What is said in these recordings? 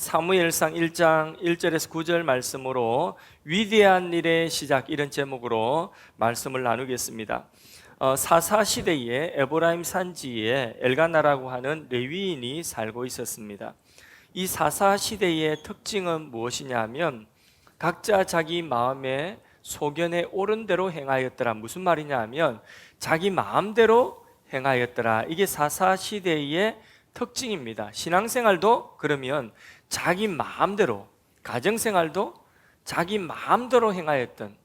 사무엘상 1장 1절에서 9절 말씀으로 위대한 일의 시작, 이런 제목으로 말씀을 나누겠습니다. 사사시대에 에브라임 산지에 엘가나라고 하는 레위인이 살고 있었습니다. 이 사사시대의 특징은 무엇이냐면 각자 자기 마음의 소견에 옳은 대로 행하였더라. 무슨 말이냐 하면 자기 마음대로 행하였더라. 이게 사사시대의 특징입니다. 신앙생활도 그러면 자기 마음대로, 가정생활도 자기 마음대로 행하였던,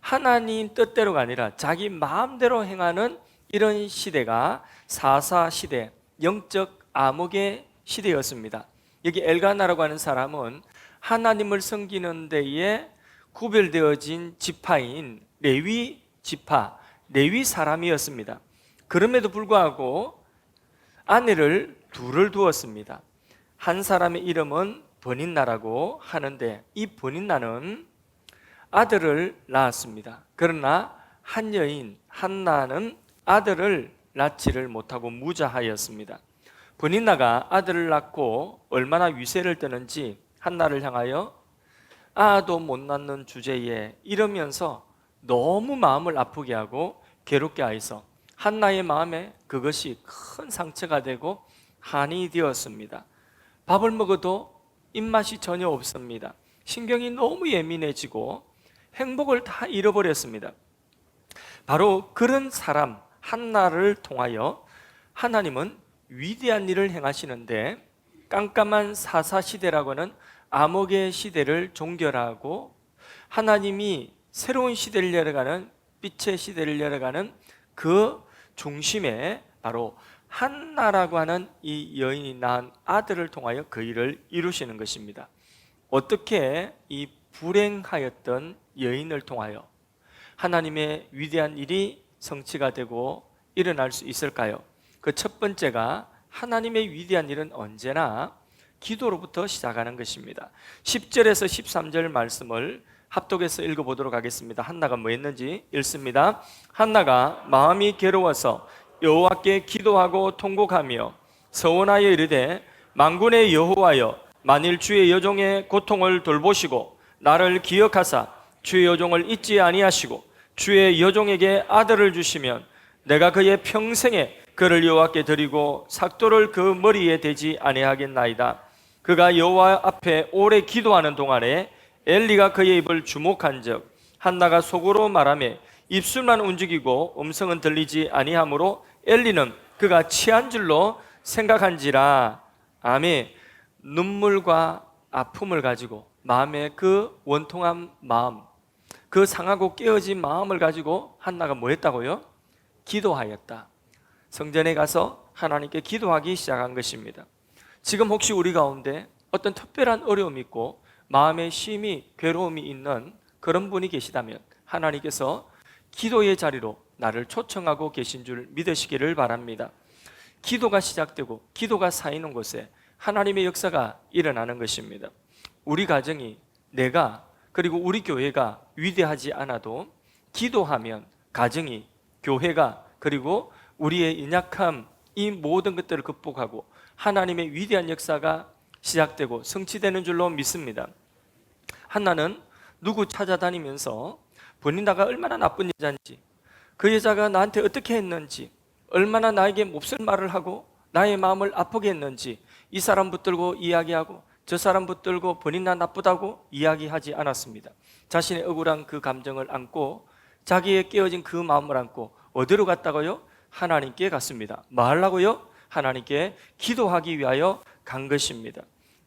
하나님 뜻대로가 아니라 자기 마음대로 행하는 이런 시대가 사사시대, 영적 암흑의 시대였습니다. 여기 엘가나라고 하는 사람은 하나님을 섬기는 데에 구별되어진 지파인 레위 지파, 레위 사람이었습니다. 그럼에도 불구하고 아내를 둘을 두었습니다. 한 사람의 이름은 버닌나라고 하는데 이 버닌나는 아들을 낳았습니다. 그러나 한 여인 한나는 아들을 낳지를 못하고 무자하였습니다. 버닌나가 아들을 낳고 얼마나 위세를 떠는지 한나를 향하여 아도 못 낳는 주제에 이러면서 너무 마음을 아프게 하고 괴롭게 하여서 한나의 마음에 그것이 큰 상처가 되고 한이 되었습니다. 밥을 먹어도 입맛이 전혀 없습니다. 신경이 너무 예민해지고 행복을 다 잃어버렸습니다. 바로 그런 사람 한나를 통하여 하나님은 위대한 일을 행하시는데 깜깜한 사사시대라고는 암흑의 시대를 종결하고 하나님이 새로운 시대를 열어가는, 빛의 시대를 열어가는 그 중심에 바로 한나라고 하는 이 여인이 낳은 아들을 통하여 그 일을 이루시는 것입니다. 어떻게 이 불행하였던 여인을 통하여 하나님의 위대한 일이 성취가 되고 일어날 수 있을까요? 그 첫 번째가 하나님의 위대한 일은 언제나 기도로부터 시작하는 것입니다. 10절에서 13절 말씀을 합독해서 읽어보도록 하겠습니다. 한나가 뭐 했는지 읽습니다. 한나가 마음이 괴로워서 여호와께 기도하고 통곡하며 서원하여 이르되 만군의 여호와여, 만일 주의 여종의 고통을 돌보시고 나를 기억하사 주의 여종을 잊지 아니하시고 주의 여종에게 아들을 주시면 내가 그의 평생에 그를 여호와께 드리고 삭도를 그 머리에 대지 아니하겠나이다. 그가 여호와 앞에 오래 기도하는 동안에 엘리가 그의 입을 주목한즉 한나가 속으로 말하며 입술만 움직이고 음성은 들리지 아니하므로 엘리는 그가 취한 줄로 생각한지라. 아멘. 눈물과 아픔을 가지고 마음의 그 원통한 마음, 그 상하고 깨어진 마음을 가지고 한나가 뭐 했다고요? 기도하였다. 성전에 가서 하나님께 기도하기 시작한 것입니다. 지금 혹시 우리 가운데 어떤 특별한 어려움이 있고 마음에 심히 괴로움이 있는 그런 분이 계시다면 하나님께서 기도의 자리로 나를 초청하고 계신 줄 믿으시기를 바랍니다. 기도가 시작되고 기도가 쌓이는 곳에 하나님의 역사가 일어나는 것입니다. 우리 가정이, 내가, 그리고 우리 교회가 위대하지 않아도 기도하면 가정이, 교회가, 그리고 우리의 연약함, 이 모든 것들을 극복하고 하나님의 위대한 역사가 시작되고 성취되는 줄로 믿습니다. 한나는 누구 찾아다니면서 버닌나가 얼마나 나쁜 여자인지, 그 여자가 나한테 어떻게 했는지, 얼마나 나에게 몹쓸 말을 하고 나의 마음을 아프게 했는지 이 사람 붙들고 이야기하고 저 사람 붙들고 버닌나 나쁘다고 이야기하지 않았습니다. 자신의 억울한 그 감정을 안고 자기의 깨어진 그 마음을 안고 어디로 갔다고요? 하나님께 갔습니다. 뭐 하려고요? 하나님께 기도하기 위하여 간 것입니다.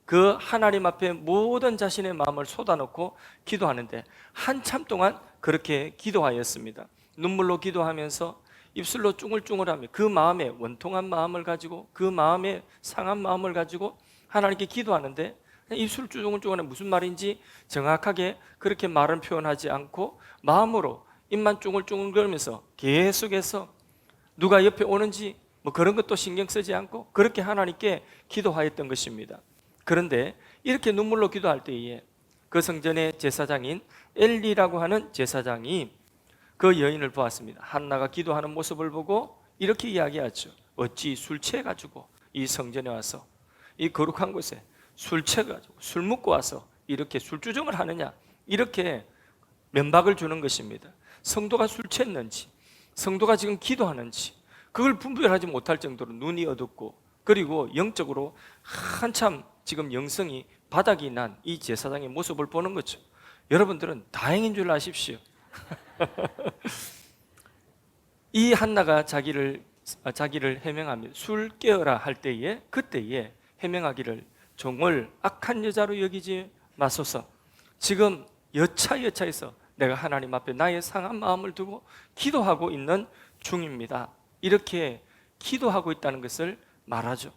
그 하나님 앞에 모든 자신의 마음을 쏟아놓고 기도하는데 한참 동안 그렇게 기도하였습니다. 눈물로 기도하면서 입술로 쭝얼쭝얼하며 그 마음에 원통한 마음을 가지고 그 마음에 상한 마음을 가지고 하나님께 기도하는데 입술 쭝얼쭝얼하면 무슨 말인지 정확하게 그렇게 말은 표현하지 않고 마음으로 입만 쭝얼쭝얼거리면서 계속해서 누가 옆에 오는지 뭐 그런 것도 신경 쓰지 않고 그렇게 하나님께 기도하였던 것입니다. 그런데 이렇게 눈물로 기도할 때에 그 성전의 제사장인 엘리라고 하는 제사장이 그 여인을 보았습니다. 한나가 기도하는 모습을 보고 이렇게 이야기하죠. 어찌 술 취해가지고 이 성전에 와서 이 거룩한 곳에 술 취해가지고 술 먹고 와서 이렇게 술주정을 하느냐, 이렇게 면박을 주는 것입니다. 성도가 술 취했는지, 성도가 지금 기도하는지 그걸 분별하지 못할 정도로 눈이 어둡고, 그리고 영적으로 한참 지금 영성이 바닥이 난 이 제사장의 모습을 보는 거죠. 여러분들은 다행인 줄 아십시오. 이 한나가 자기를 해명하며 술 깨어라 할 때에, 그때에 해명하기를 종을 악한 여자로 여기지 마소서. 지금 여차여차해서 내가 하나님 앞에 나의 상한 마음을 두고 기도하고 있는 중입니다. 이렇게 기도하고 있다는 것을 말하죠.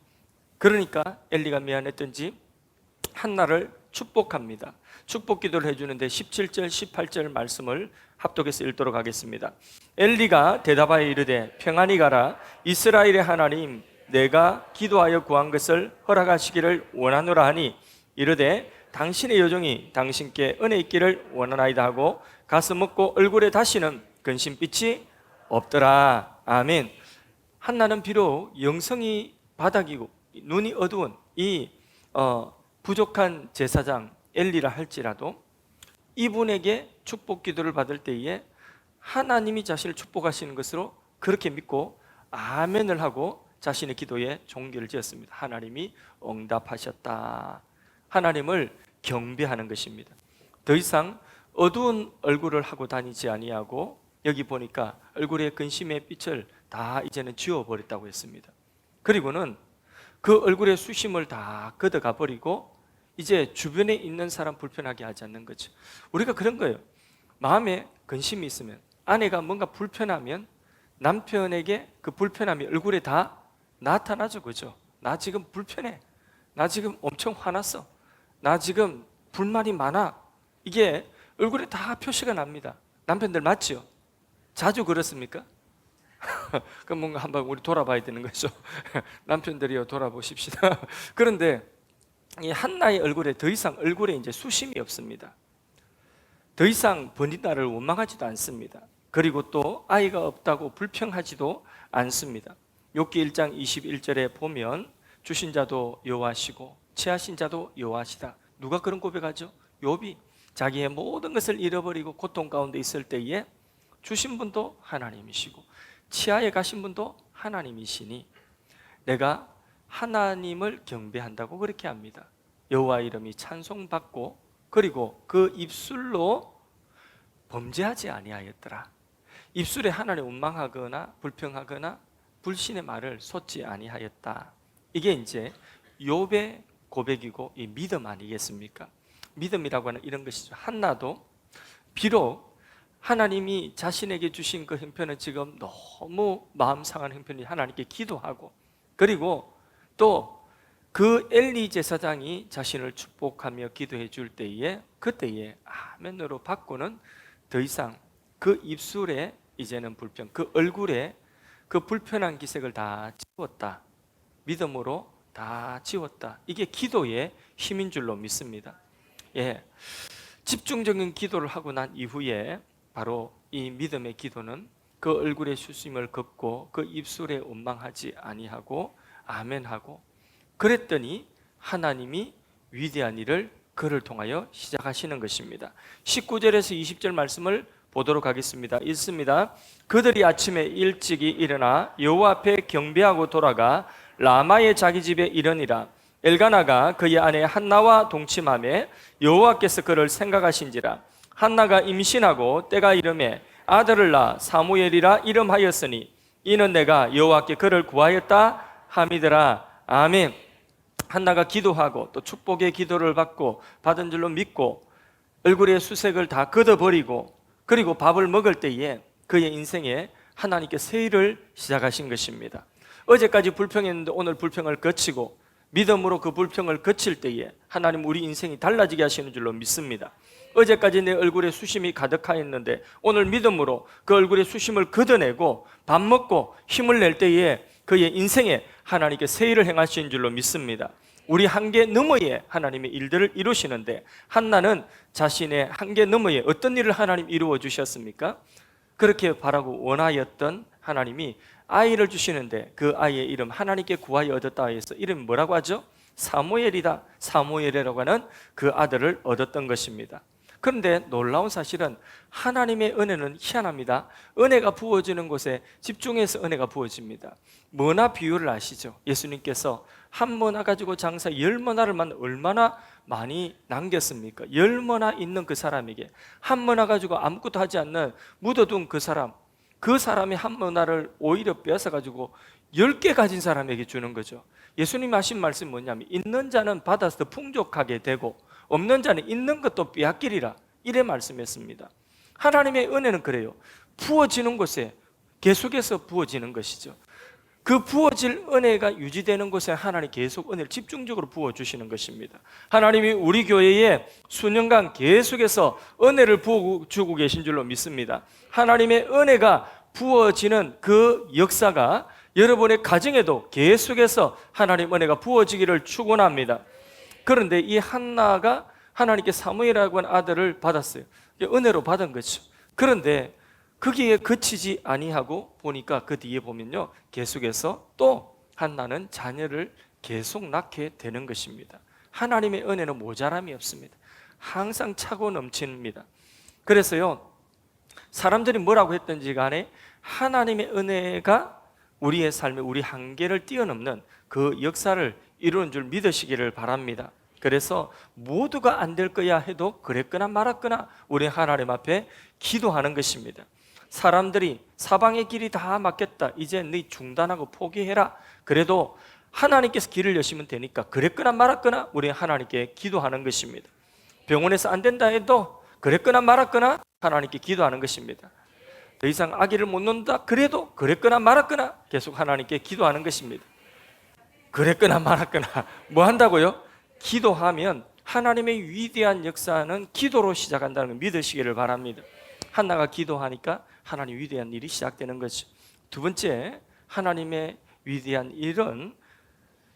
그러니까 엘리가 미안했던지 한나를 축복합니다. 축복 기도를 해주는데 17절 18절 말씀을 합독해서 읽도록 하겠습니다. 엘리가 대답하여 이르되 평안히 가라. 이스라엘의 하나님 내가 기도하여 구한 것을 허락하시기를 원하노라 하니 이르되 당신의 여종이 당신께 은혜 있기를 원하나이다 하고 가서 먹고 얼굴에 다시는 근심빛이 없더라. 아멘. 한나는 비록 영성이 바닥이고 눈이 어두운 이 부족한 제사장 엘리라 할지라도 이분에게 축복 기도를 받을 때에 하나님이 자신을 축복하시는 것으로 그렇게 믿고 아멘을 하고 자신의 기도에 종기를 지었습니다. 하나님이 응답하셨다. 하나님을 경배하는 것입니다. 더 이상 어두운 얼굴을 하고 다니지 아니하고, 여기 보니까 얼굴에 근심의 빛을 다 이제는 지워버렸다고 했습니다. 그리고는 그 얼굴의 수심을 다 걷어가 버리고 이제 주변에 있는 사람 불편하게 하지 않는 거죠. 우리가 그런 거예요. 마음에 근심이 있으면, 아내가 뭔가 불편하면 남편에게 그 불편함이 얼굴에 다 나타나죠. 그죠? 나 지금 불편해, 나 지금 엄청 화났어, 나 지금 불만이 많아. 이게 얼굴에 다 표시가 납니다. 남편들 맞죠? 자주 그렇습니까? 그럼 뭔가 한번 우리 돌아봐야 되는 거죠. 남편들이요, 돌아보십시다. 그런데 이 한나의 얼굴에 더 이상 얼굴에 이제 수심이 없습니다. 더 이상 버니다를 원망하지도 않습니다. 그리고 또 아이가 없다고 불평하지도 않습니다. 욥기 1장 21절에 보면 주신 자도 여호와시고 취하신 자도 여호와시다. 누가 그런 고백하죠? 욥이 자기의 모든 것을 잃어버리고 고통 가운데 있을 때에 주신 분도 하나님이시고 치하에 가신 분도 하나님이시니 내가 하나님을 경배한다고 그렇게 합니다. 여호와 이름이 찬송받고, 그리고 그 입술로 범죄하지 아니하였더라. 입술에 하나님 원망하거나 불평하거나 불신의 말을 쏟지 아니하였다. 이게 이제 욥의 고백이고 이 믿음 아니겠습니까? 믿음이라고 하는 이런 것이죠. 한나도 비록 하나님이 자신에게 주신 그 형편은 지금 너무 마음 상한 형편이 하나님께 기도하고, 그리고 또 그 엘리 제사장이 자신을 축복하며 기도해 줄 때에, 그때에 아멘으로 받고는 더 이상 그 입술에 이제는 불평, 그 얼굴에 그 불편한 기색을 다 지웠다. 믿음으로 다 지웠다. 이게 기도의 힘인 줄로 믿습니다. 예, 집중적인 기도를 하고 난 이후에 바로 이 믿음의 기도는 그 얼굴의 수심을 걷고 그 입술에 원망하지 아니하고 아멘하고, 그랬더니 하나님이 위대한 일을 그를 통하여 시작하시는 것입니다. 19절에서 20절 말씀을 보도록 하겠습니다. 읽습니다. 그들이 아침에 일찍이 일어나 여호와 앞에 경배하고 돌아가 라마의 자기 집에 이르니라. 엘가나가 그의 아내 한나와 동침하매 여호와께서 그를 생각하신지라. 한나가 임신하고 때가 이르매 아들을 낳아 사무엘이라 이름하였으니 이는 내가 여호와께 그를 구하였다 함이더라. 아멘. 한나가 기도하고 또 축복의 기도를 받고 받은 줄로 믿고 얼굴의 수색을 다 걷어버리고, 그리고 밥을 먹을 때에 그의 인생에 하나님께 새 일을 시작하신 것입니다. 어제까지 불평했는데 오늘 불평을 거치고 믿음으로 그 불평을 거칠 때에 하나님 우리 인생이 달라지게 하시는 줄로 믿습니다. 어제까지 내 얼굴에 수심이 가득하였는데 오늘 믿음으로 그 얼굴의 수심을 걷어내고 밥 먹고 힘을 낼 때에 그의 인생에 하나님께 새 일을 행하시는 줄로 믿습니다. 우리 한계 너머에 하나님의 일들을 이루시는데, 한나는 자신의 한계 너머에 어떤 일을 하나님 이루어 주셨습니까? 그렇게 바라고 원하였던 하나님이 아이를 주시는데 그 아이의 이름 하나님께 구하여 얻었다 해서 이름이 뭐라고 하죠? 사무엘이다. 사무엘이라고 하는 그 아들을 얻었던 것입니다. 그런데 놀라운 사실은 하나님의 은혜는 희한합니다. 은혜가 부어지는 곳에 집중해서 은혜가 부어집니다. 머나 비유를 아시죠? 예수님께서 한 머나 가지고 장사 10머나를만 얼마나 많이 남겼습니까? 10머나 있는 그 사람에게 한 머나 가지고 아무것도 하지 않는 묻어둔 그 사람이 한 머나를 오히려 빼앗아 가지고 10개 가진 사람에게 주는 거죠. 예수님이 하신 말씀이 뭐냐면 있는 자는 받아서 더 풍족하게 되고 없는 자는 있는 것도 빼앗기리라, 이래 말씀했습니다. 하나님의 은혜는 그래요. 부어지는 곳에 계속해서 부어지는 것이죠. 그 부어질 은혜가 유지되는 곳에 하나님 계속 은혜를 집중적으로 부어주시는 것입니다. 하나님이 우리 교회에 수년간 계속해서 은혜를 부어주고 계신 줄로 믿습니다. 하나님의 은혜가 부어지는 그 역사가 여러분의 가정에도 계속해서 하나님 은혜가 부어지기를 축원합니다. 그런데 이 한나가 하나님께 사무엘이라고 하는 아들을 받았어요. 은혜로 받은 거죠. 그런데 거기에 그치지 아니하고 보니까 그 뒤에 보면요, 계속해서 또 한나는 자녀를 계속 낳게 되는 것입니다. 하나님의 은혜는 모자람이 없습니다. 항상 차고 넘칩니다. 그래서요, 사람들이 뭐라고 했든지 간에 하나님의 은혜가 우리의 삶에 우리 한계를 뛰어넘는 그 역사를 이루는 줄 믿으시기를 바랍니다. 그래서 모두가 안 될 거야 해도 그랬거나 말았거나 우리 하나님 앞에 기도하는 것입니다. 사람들이 사방의 길이 다 막혔다, 이제 네 중단하고 포기해라, 그래도 하나님께서 길을 여시면 되니까 그랬거나 말았거나 우리 하나님께 기도하는 것입니다. 병원에서 안 된다 해도 그랬거나 말았거나 하나님께 기도하는 것입니다. 더 이상 아기를 못 낳는다 그래도 그랬거나 말았거나 계속 하나님께 기도하는 것입니다. 그랬거나 말았거나 뭐 한다고요? 기도하면 하나님의 위대한 역사는 기도로 시작한다는 걸 믿으시기를 바랍니다. 한나가 기도하니까 하나님 위대한 일이 시작되는 거죠. 두 번째, 하나님의 위대한 일은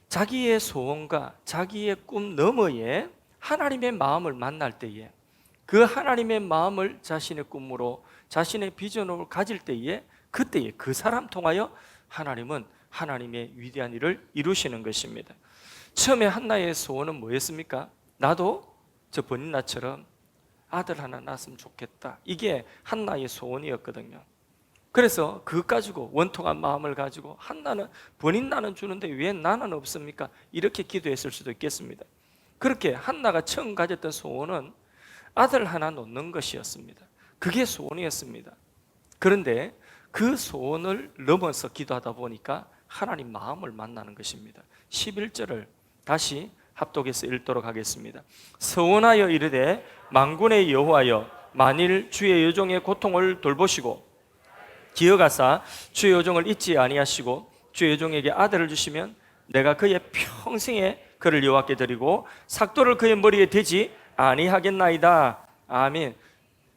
자기의 소원과 자기의 꿈 너머에 하나님의 마음을 만날 때에, 그 하나님의 마음을 자신의 꿈으로 자신의 비전으로 가질 때에, 그때에 그 사람 통하여 하나님은 하나님의 위대한 일을 이루시는 것입니다. 처음에 한나의 소원은 뭐였습니까? 나도 저 버니나처럼 아들 하나 낳았으면 좋겠다, 이게 한나의 소원이었거든요. 그래서 그것 가지고 원통한 마음을 가지고 한나는 버니나는 주는데 왜 나는 없습니까? 이렇게 기도했을 수도 있겠습니다. 그렇게 한나가 처음 가졌던 소원은 아들 하나 놓는 것이었습니다. 그게 소원이었습니다. 그런데 그 소원을 넘어서 기도하다 보니까 하나님 마음을 만나는 것입니다. 11절을 다시 합독해서 읽도록 하겠습니다. 서원하여 이르되 만군의 여호와여, 만일 주의 여종의 고통을 돌보시고 기어가사 주의 여종을 잊지 아니하시고 주의 여종에게 아들을 주시면 내가 그의 평생에 그를 여호와께 드리고 삭도를 그의 머리에 대지 아니하겠나이다. 아멘.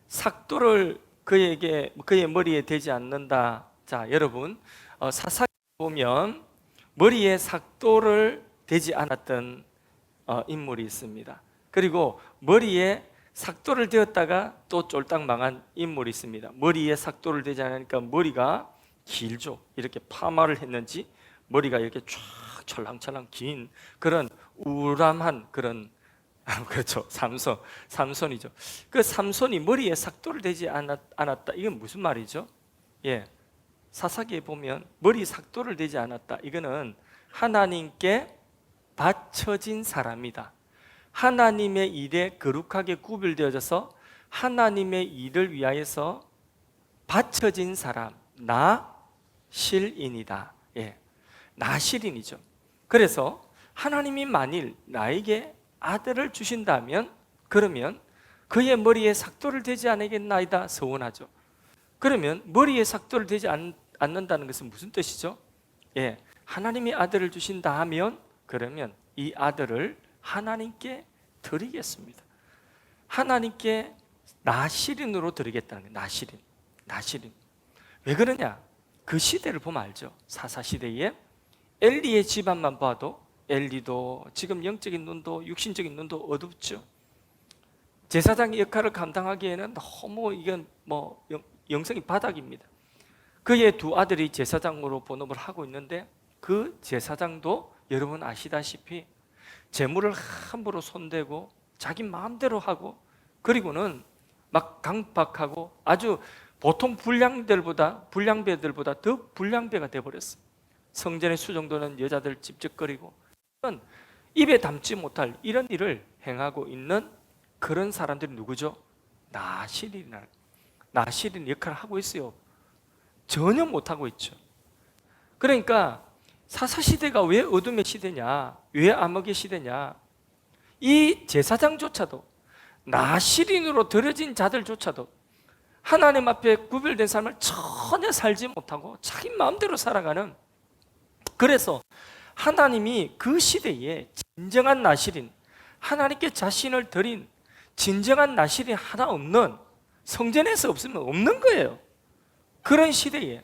삭도를 그의 머리에 대지 않는다. 자, 여러분, 사사기 보면 머리에 삭도를 대지 않았던 인물이 있습니다. 그리고 머리에 삭도를 대었다가 또 쫄딱 망한 인물이 있습니다. 머리에 삭도를 대지 않으니까 머리가 길죠. 이렇게 파마를 했는지 머리가 이렇게 쫙 철랑철랑 긴 그런 우람한 그런 그렇죠. 삼손이죠. 그 삼손이 머리에 삭도를 대지 않았다. 이건 무슨 말이죠? 예, 사사기에 보면 머리 삭도를 대지 않았다. 이거는 하나님께 바쳐진 사람이다. 하나님의 일에 거룩하게 구별되어져서 하나님의 일을 위하여서 바쳐진 사람, 나실인이다. 예, 나실인이죠. 그래서 하나님이 만일 나에게 아들을 주신다면 그러면 그의 머리에 삭도를 대지 않겠나이다 서원하죠. 그러면 머리에 삭도를 대지 않는다는 것은 무슨 뜻이죠? 예, 하나님이 아들을 주신다 하면 그러면 이 아들을 하나님께 드리겠습니다. 하나님께 나실인으로 드리겠다는 거예요. 나실인. 왜 그러냐? 그 시대를 보면 알죠. 사사시대에 엘리의 집안만 봐도 엘리도 지금 영적인 눈도 육신적인 눈도 어둡죠. 제사장의 역할을 감당하기에는 너무 이건 영성이 바닥입니다. 그의 두 아들이 제사장으로 본업을 하고 있는데 그 제사장도 여러분 아시다시피 재물을 함부로 손대고 자기 마음대로 하고, 그리고는 막 강박하고 아주 보통 불량배들보다 더 불량배가 돼버렸어요. 성전의 수정도는 여자들 찝찝거리고, 이런 입에 담지 못할 이런 일을 행하고 있는 그런 사람들이 누구죠? 나실인 역할을 하고 있어요. 전혀 못하고 있죠. 그러니까 사사시대가 왜 어둠의 시대냐, 왜 암흑의 시대냐, 이 제사장조차도, 나실인으로 들여진 자들조차도 하나님 앞에 구별된 삶을 전혀 살지 못하고 자기 마음대로 살아가는, 그래서 하나님이 그 시대에 진정한 나실인, 하나님께 자신을 드린 진정한 나실인 하나 없는, 성전에서 없으면 없는 거예요. 그런 시대에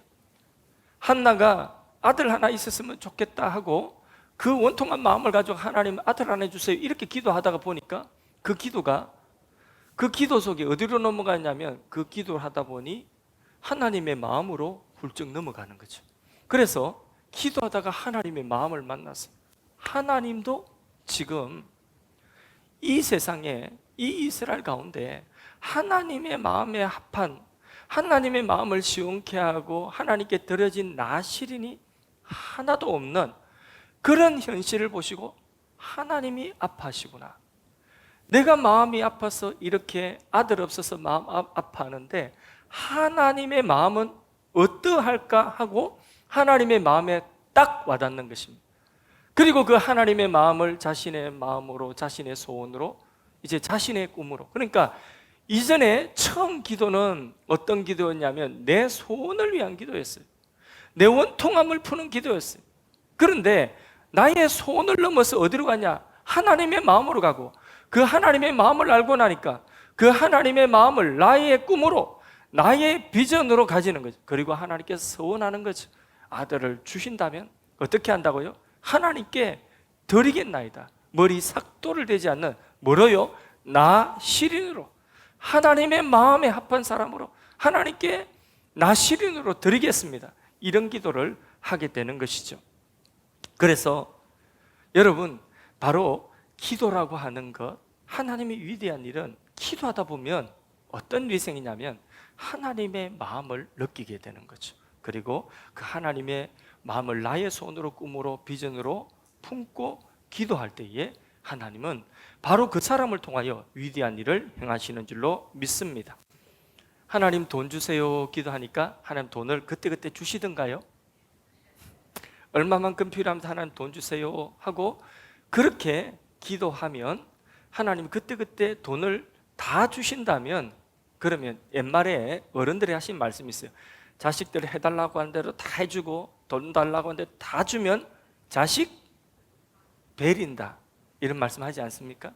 한나가 아들 하나 있었으면 좋겠다 하고 그 원통한 마음을 가지고 하나님 아들 하나 주세요 이렇게 기도하다가 보니까 그 기도 속에 어디로 넘어가냐면, 그 기도를 하다 보니 하나님의 마음으로 훌쩍 넘어가는 거죠. 그래서 기도하다가 하나님의 마음을 만났어요. 하나님도 지금 이 세상에, 이 이스라엘 가운데 하나님의 마음에 합한, 하나님의 마음을 시원케 하고 하나님께 드려진 나실인이 하나도 없는 그런 현실을 보시고 하나님이 아파하시구나, 내가 마음이 아파서 이렇게 아들 없어서 마음 아파하는데 하나님의 마음은 어떠할까 하고 하나님의 마음에 딱 와닿는 것입니다. 그리고 그 하나님의 마음을 자신의 마음으로, 자신의 소원으로, 이제 자신의 꿈으로, 그러니까 이전에 처음 기도는 어떤 기도였냐면 내 소원을 위한 기도였어요. 내 원통함을 푸는 기도였어요. 그런데 나의 소원을 넘어서 어디로 가냐? 하나님의 마음으로 가고, 그 하나님의 마음을 알고 나니까 그 하나님의 마음을 나의 꿈으로, 나의 비전으로 가지는 거죠. 그리고 하나님께서 서원하는 거죠. 아들을 주신다면 어떻게 한다고요? 하나님께 드리겠나이다. 머리 삭도를 대지 않는 뭐로요? 나실인으로, 하나님의 마음에 합한 사람으로 하나님께 나실인으로 드리겠습니다. 이런 기도를 하게 되는 것이죠. 그래서 여러분, 바로 기도라고 하는 것, 하나님의 위대한 일은 기도하다 보면 어떤 위생이냐면 하나님의 마음을 느끼게 되는 거죠. 그리고 그 하나님의 마음을 나의 손으로, 꿈으로, 비전으로 품고 기도할 때에 하나님은 바로 그 사람을 통하여 위대한 일을 행하시는 줄로 믿습니다. 하나님 돈 주세요 기도하니까 하나님 돈을 그때그때 주시던가요? 얼마만큼 필요하면 하나님 돈 주세요 하고 그렇게 기도하면 하나님 그때그때 돈을 다 주신다면, 그러면 옛말에 어른들이 하신 말씀이 있어요. 자식들 해달라고 하는 대로 다 해주고 돈 달라고 하는 대로 다 주면 자식 베린다, 이런 말씀 하지 않습니까?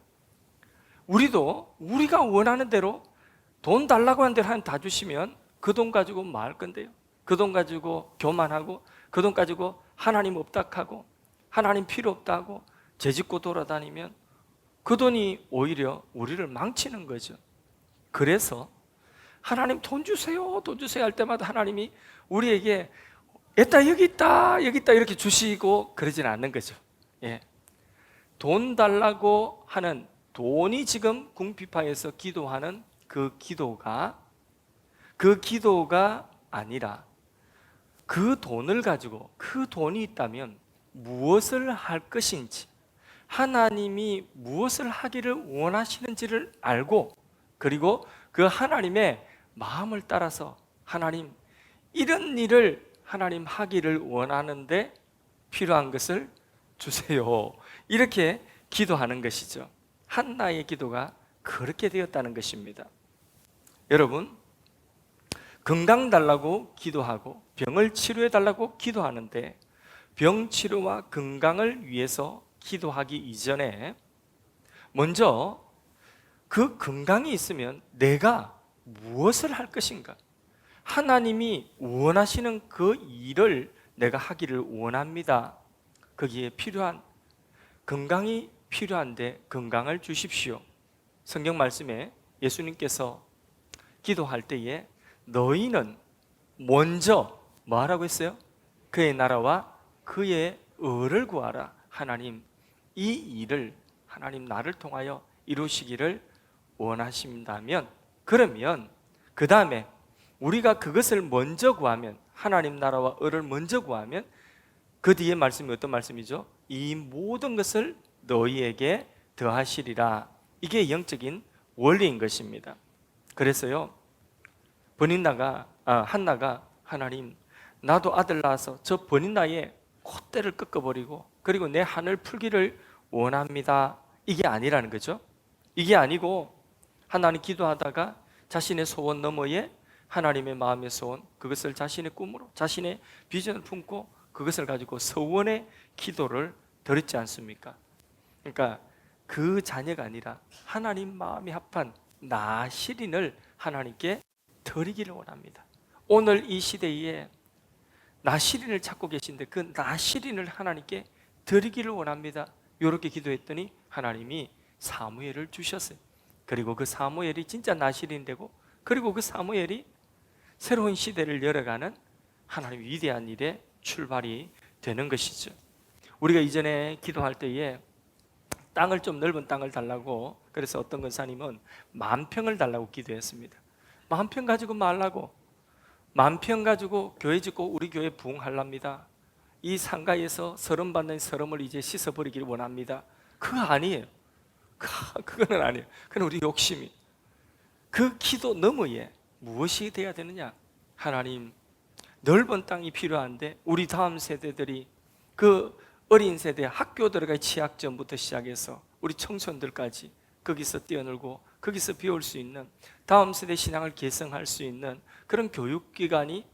우리도 우리가 원하는 대로 돈 달라고 하는 대로 다 주시면 그 돈 가지고 뭐 할 건데요? 그 돈 가지고 교만하고, 그 돈 가지고 하나님 없다 하고, 하나님 필요 없다 하고 재짓고 돌아다니면 그 돈이 오히려 우리를 망치는 거죠. 그래서 하나님 돈 주세요, 돈 주세요 할 때마다 하나님이 우리에게 여기 있다 이렇게 주시고 그러지는 않는 거죠. 예. 돈 달라고 하는, 돈이 지금 궁핍하여서 기도하는 그 기도가 아니라 그 돈을 가지고, 그 돈이 있다면 무엇을 할 것인지, 하나님이 무엇을 하기를 원하시는지를 알고, 그리고 그 하나님의 마음을 따라서 하나님 이런 일을 하나님 하기를 원하는데 필요한 것을 주세요, 이렇게 기도하는 것이죠. 한나의 기도가 그렇게 되었다는 것입니다. 여러분, 건강 달라고 기도하고 병을 치료해 달라고 기도하는데 병 치료와 건강을 위해서 기도하기 이전에 먼저 그 건강이 있으면 내가 무엇을 할 것인가, 하나님이 원하시는 그 일을 내가 하기를 원합니다. 거기에 필요한, 건강이 필요한데 건강을 주십시오. 성경 말씀에 예수님께서 기도할 때에 너희는 먼저 뭐 하라고 했어요? 그의 나라와 그의 의를 구하라. 하나님 이 일을 하나님 나를 통하여 이루시기를 원하신다면, 그러면 그 다음에 우리가 그것을 먼저 구하면, 하나님 나라와 의를 먼저 구하면 그 뒤에 말씀이 어떤 말씀이죠? 이 모든 것을 너희에게 더하시리라. 이게 영적인 원리인 것입니다. 그래서요, 한나가 하나님, 나도 아들 낳아서 저 버린 나이에 콧대를 꺾어버리고 그리고 내 한을 풀기를 원합니다. 이게 아니라는 거죠. 이게 아니고 하나님 기도하다가 자신의 소원 너머에 하나님의 마음의 소원, 그것을 자신의 꿈으로, 자신의 비전을 품고 그것을 가지고 서원의 기도를 드렸지 않습니까? 그러니까 그 자녀가 아니라 하나님 마음이 합한 나시린을 하나님께 드리기를 원합니다. 오늘 이 시대에 나시린을 찾고 계신데 그 나시린을 하나님께 드리기를 원합니다. 이렇게 기도했더니 하나님이 사무엘을 주셨어요. 그리고 그 사무엘이 진짜 나시린 되고, 그리고 그 사무엘이 새로운 시대를 열어가는 하나님 위대한 일의 출발이 되는 것이죠. 우리가 이전에 기도할 때에 땅을 좀 넓은 땅을 달라고, 그래서 어떤 권사님은 10,000평을 달라고 기도했습니다. 10,000평 가지고 말라고, 10,000평 가지고 교회 짓고 우리 교회 부흥하랍니다. 이 상가에서 서름 받는 서름을 이제 씻어버리기를 원합니다. 그거 아니에요. 그거는 아니에요. 그건 우리 욕심이. 그 기도 너머에 무엇이 돼야 되느냐? 하나님, 넓은 땅이 필요한데 우리 다음 세대들이, 그 어린 세대 학교 들어갈 취약점부터 시작해서 우리 청소년들까지 거기서 뛰어놀고 거기서 배울 수 있는, 다음 세대 신앙을 개성할 수 있는 그런 교육기관이,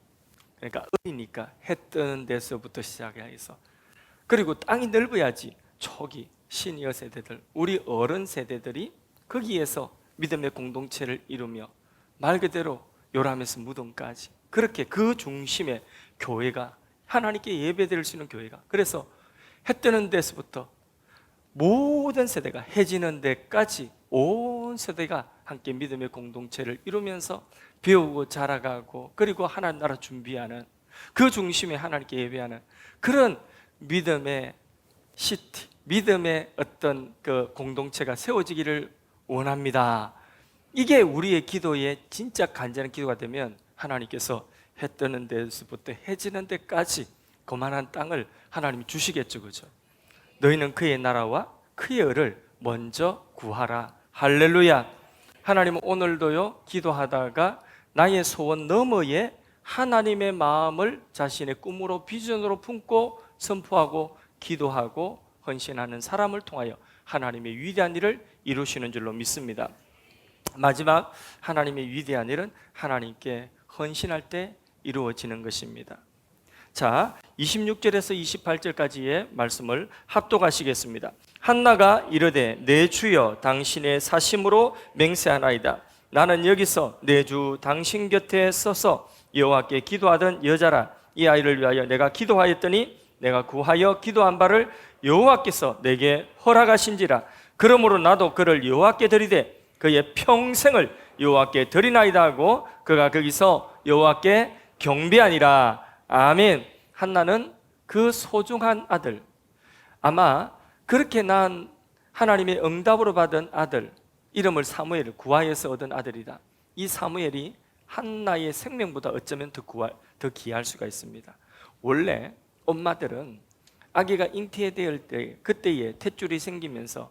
그러니까 어리니까 해 뜨는 데서부터 시작해서, 그리고 땅이 넓어야지 초기 시니어 세대들, 우리 어른 세대들이 거기에서 믿음의 공동체를 이루며 말 그대로 요람에서 무덤까지, 그렇게 그 중심에 교회가, 하나님께 예배드릴 수 있는 교회가, 그래서 해 뜨는 데서부터 모든 세대가 해 지는 데까지 온 세대가 함께 믿음의 공동체를 이루면서 배우고 자라가고, 그리고 하나님 나라 준비하는, 그 중심에 하나님께 예배하는 그런 믿음의 시티, 믿음의 어떤 그 공동체가 세워지기를 원합니다. 이게 우리의 기도의 진짜 간절한 기도가 되면 하나님께서 해 뜨는 데서부터 해 지는 데까지 그만한 땅을 하나님이 주시겠죠. 그죠? 너희는 그의 나라와 그의 의를 먼저 구하라. 할렐루야. 하나님은 오늘도요, 기도하다가 나의 소원 너머에 하나님의 마음을 자신의 꿈으로 비전으로 품고 선포하고 기도하고 헌신하는 사람을 통하여 하나님의 위대한 일을 이루시는 줄로 믿습니다. 마지막, 하나님의 위대한 일은 하나님께 헌신할 때 이루어지는 것입니다. 자, 26절에서 28절까지의 말씀을 합독하시겠습니다. 한나가 이르되 내 주여 당신의 사심으로 맹세하나이다. 나는 여기서 내 주 당신 곁에 서서 여호와께 기도하던 여자라. 이 아이를 위하여 내가 기도하였더니 내가 구하여 기도한 바를 여호와께서 내게 허락하신지라. 그러므로 나도 그를 여호와께 드리되 그의 평생을 여호와께 드리나이다 하고 그가 거기서 여호와께 경배하니라. 아멘. 한나는 그 소중한 아들, 아마 그렇게 난 하나님의 응답으로 받은 아들, 이름을 사무엘을 구하여서 얻은 아들이다. 이 사무엘이 한나의 생명보다 어쩌면 더 귀할 수가 있습니다. 원래 엄마들은 아기가 잉태될 때, 그때에 탯줄이 생기면서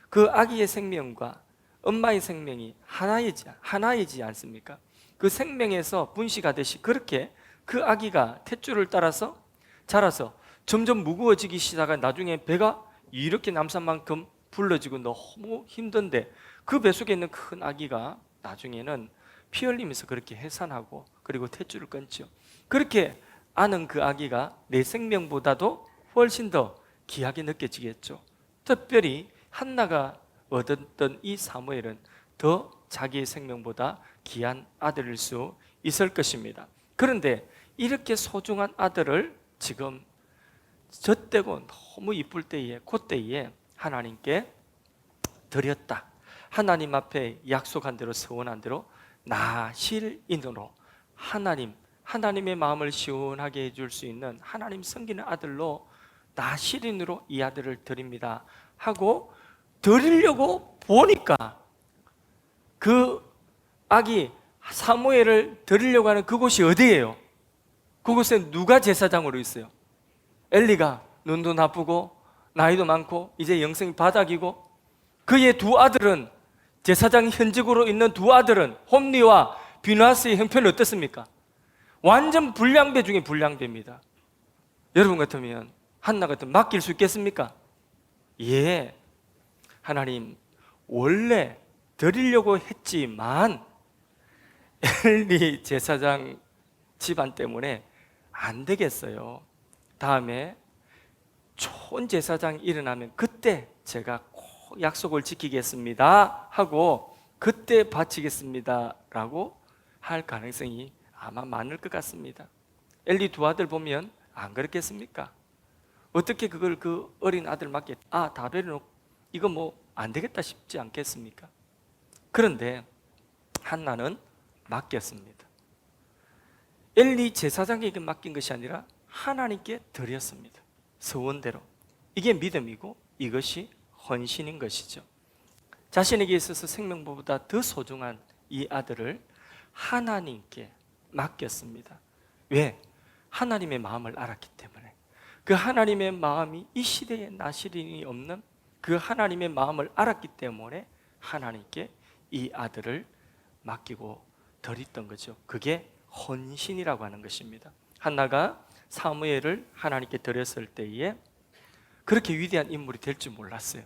그 아기의 생명과 엄마의 생명이 하나이지 않습니까? 그 생명에서 분식하듯이 그렇게 그 아기가 탯줄을 따라서 자라서 점점 무거워지기 시작한, 나중에 배가 이렇게 남산만큼 불러지고 너무 힘든데 그 배 속에 있는 큰 아기가 나중에는 피 흘리면서 그렇게 해산하고 그리고 탯줄을 끊죠. 그렇게 아는 그 아기가 내 생명보다도 훨씬 더 귀하게 느껴지겠죠. 특별히 한나가 얻었던 이 사무엘은 더 자기의 생명보다 귀한 아들일 수 있을 것입니다. 그런데 이렇게 소중한 아들을 지금 젖대고 너무 이쁠 때에, 그때에 하나님께 드렸다. 하나님 앞에 약속한 대로, 서원한 대로 나실인으로 하나님의 마음을 시원하게 해줄 수 있는 하나님 섬기는 아들로 나실인으로 이 아들을 드립니다 하고 드리려고 보니까 그 아기 사무엘을 드리려고 하는 그곳이 어디예요? 그곳에 누가 제사장으로 있어요? 엘리가 눈도 나쁘고 나이도 많고 이제 영성이 바닥이고, 그의 두 아들은, 제사장 현직으로 있는 두 아들은 홈리와 비누아스의 형편은 어떻습니까? 완전 불량배 중에 불량배입니다. 여러분 같으면, 한나 같으면 맡길 수 있겠습니까? 예, 하나님 원래 드리려고 했지만 엘리 제사장 집안 때문에 안 되겠어요. 다음에 좋은 제사장이 일어나면 그때 제가 꼭 약속을 지키겠습니다 하고 그때 바치겠습니다 라고 할 가능성이 아마 많을 것 같습니다. 엘리 두 아들 보면 안 그렇겠습니까? 어떻게 그걸 그 어린 아들 맡게, 다 내려놓고 이거 뭐 안 되겠다 싶지 않겠습니까? 그런데 한나는 맡겼습니다. 엘리 제사장에게 맡긴 것이 아니라 하나님께 드렸습니다. 서원대로. 이게 믿음이고 이것이 헌신인 것이죠. 자신에게 있어서 생명보다 더 소중한 이 아들을 하나님께 맡겼습니다. 왜? 하나님의 마음을 알았기 때문에. 그 하나님의 마음이 이 시대에 나시린이 없는 그 하나님의 마음을 알았기 때문에 하나님께 이 아들을 맡기고 드렸던 거죠. 그게 헌신이라고 하는 것입니다. 한나가 사무엘을 하나님께 드렸을 때에 그렇게 위대한 인물이 될 줄 몰랐어요.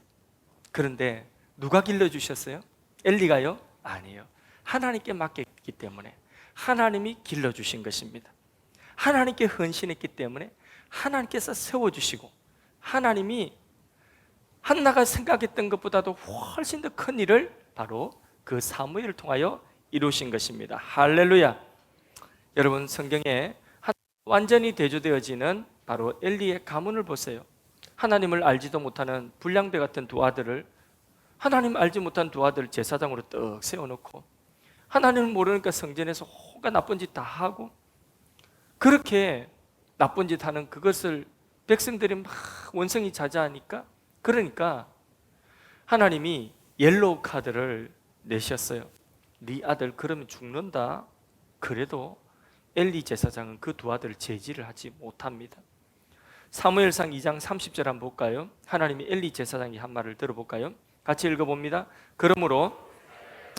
그런데 누가 길러주셨어요? 엘리가요? 아니에요. 하나님께 맡겼기 때문에 하나님이 길러주신 것입니다. 하나님께 헌신했기 때문에 하나님께서 세워주시고, 하나님이 한나가 생각했던 것보다도 훨씬 더 큰 일을 바로 그 사무엘을 통하여 이루신 것입니다. 할렐루야. 여러분, 성경에 완전히 대조되어지는 바로 엘리의 가문을 보세요. 하나님을 알지도 못하는 불량배 같은 두 아들을, 하나님 알지 못한 두 아들을 제사장으로 떡 세워놓고, 하나님을 모르니까 성전에서 호가 나쁜 짓 다 하고, 그렇게 나쁜 짓 하는 그것을 백성들이 막 원성이 자자하니까, 그러니까 하나님이 옐로우 카드를 내셨어요. 네 아들 그러면 죽는다. 그래도 엘리 제사장은 그 두 아들을 제지를 하지 못합니다. 사무엘상 2장 30절 한번 볼까요? 하나님이 엘리 제사장이 한 말을 들어볼까요? 같이 읽어봅니다. 그러므로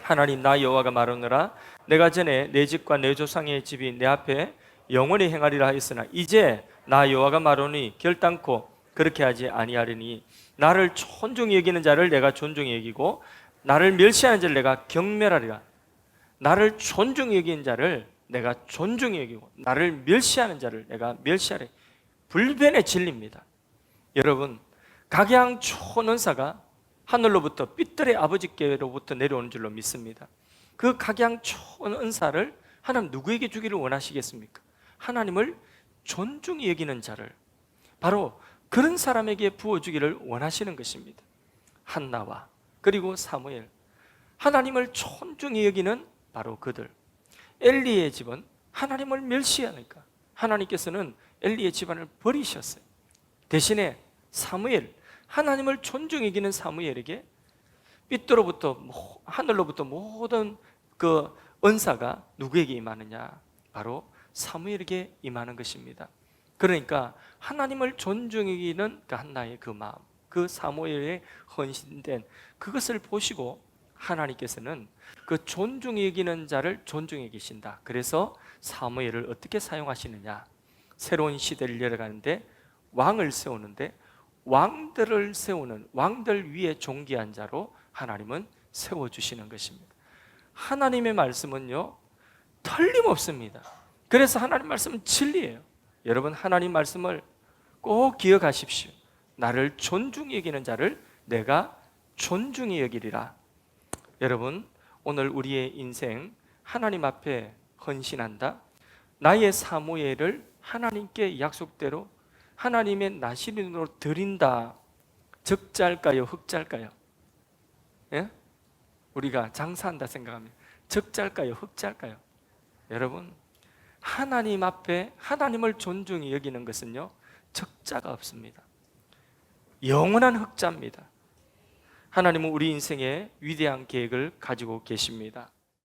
하나님 나 여호와가 말하노라, 내가 전에 내 집과 내 조상의 집이 내 앞에 영원히 행하리라 하였으나 이제 나 여호와가 말하노니 결단코 그렇게 하지 아니하리니 나를 존중히 여기는 자를 내가 존중히 여기고 나를 멸시하는 자를 내가 경멸하리라. 나를 존중히 여기는 자를 내가 존중히 여기고 나를 멸시하는 자를 내가 멸시하리. 불변의 진리입니다. 여러분, 각양 초은사가 하늘로부터 삐뚤의 아버지께로부터 내려오는 줄로 믿습니다. 그 각양 초은사를 하나님 누구에게 주기를 원하시겠습니까? 하나님을 존중히 여기는 자를, 바로 그런 사람에게 부어주기를 원하시는 것입니다. 한나와 그리고 사무엘, 하나님을 존중히 여기는 바로 그들. 엘리의 집은 하나님을 멸시하니까 하나님께서는 엘리의 집안을 버리셨어요. 대신에 사무엘, 하나님을 존중히 여기는 사무엘에게 삐뚤로부터 하늘로부터 모든 그 은사가 누구에게 임하느냐? 바로 사무엘에게 임하는 것입니다. 그러니까 하나님을 존중히 여기는 그 한나의 그 마음, 그 사무엘의 헌신된 그것을 보시고 하나님께서는 그 존중히 여기는 자를 존중히 여기신다. 그래서 사무엘을 어떻게 사용하시느냐? 새로운 시대를 열어가는데 왕을 세우는데, 왕들을 세우는, 왕들 위에 존귀한 자로 하나님은 세워주시는 것입니다. 하나님의 말씀은요 틀림없습니다. 그래서 하나님 말씀은 진리예요. 여러분, 하나님 말씀을 꼭 기억하십시오. 나를 존중히 여기는 자를 내가 존중히 여기리라. 여러분, 오늘 우리의 인생 하나님 앞에 헌신한다. 나의 사무엘을 하나님께 약속대로 하나님의 나시린으로 드린다. 적자일까요? 흑자일까요? 예? 우리가 장사한다 생각하면 적자일까요? 흑자일까요? 여러분, 하나님 앞에 하나님을 존중히 여기는 것은요 적자가 없습니다. 영원한 흑자입니다. 하나님은 우리 인생에 위대한 계획을 가지고 계십니다.